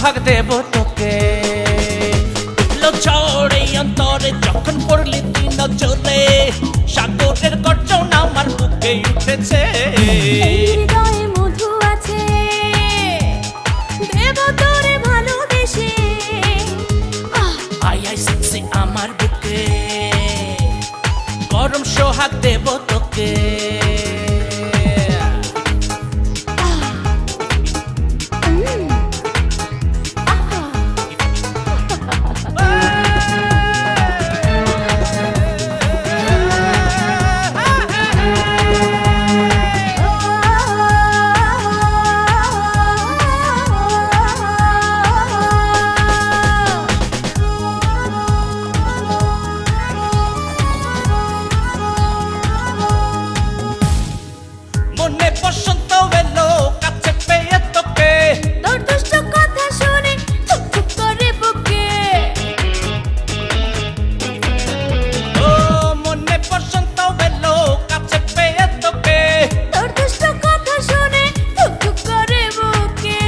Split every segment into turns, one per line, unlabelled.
সোহাগ দেব তোকে। উঠলো ঝড় এই অন্তরে যখন পড়লি তুই নজরে, সাগরের গর্জন আমার বুকে উঠেছে।
হৃদয়ে মধু আছে দেব তোরে ভালোবেসে।
আই আই সেক্সি আমার বুকে, গরম সোহাগ দেব তোকে। মনে বসন্ত এলো কাছে পেয়ে তোকে,
তোর দুষ্ট কথা শুনে থুক থুক করে বুকে।
ও মনে বসন্ত এলো কাছে পেয়ে তোকে,
তোর দুষ্ট কথা শুনে থুক থুক করে বুকে।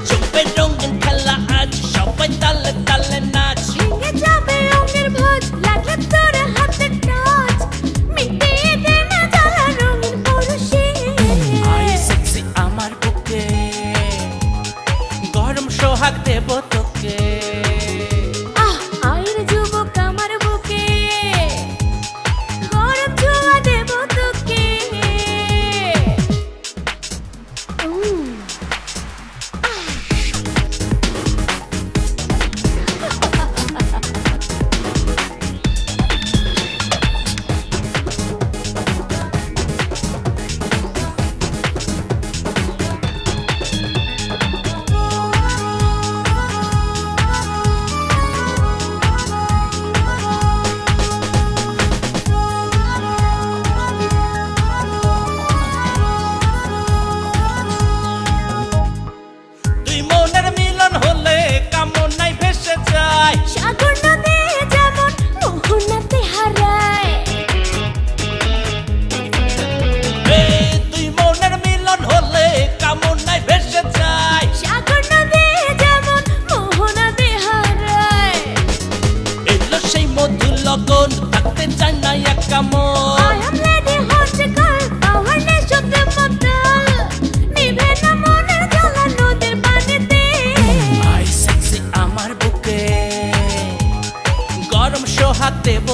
চুপে রঙিন খেলা আজ সবাই তালে তালে নাচ।
ভেঙে যাবে অঙ্গের ভাঁজ লাগলে তোর হাতের টাচ, মিটিয়ে দে না জ্বালা রঙিন পরশে।
আই সেক্সি আমার বুকে, গরম সোহাগ দেব তোকে।
আইর যুবক আমার বুকে, গরম ছোঁয়া দেব তোকে।
দুই মনের মিলন হলে কামনায় ভেসে যায়।
সাগর নদী যেমন মোহনাতে হারায়,
দুই মনের মিলন হলে কামনায় ভেসে যায়।
সাগর নদী যেমন মোহনাতে হারায়।
এলো সেই মধু লগন, থাকতে চায় না একা মন।
I am lady hot girl, power nation the motel. নিভে না মনের জ্বালা নদীর পানিতে।
আই সেক্সি আমার বুকে, গরম সোহাগ দেব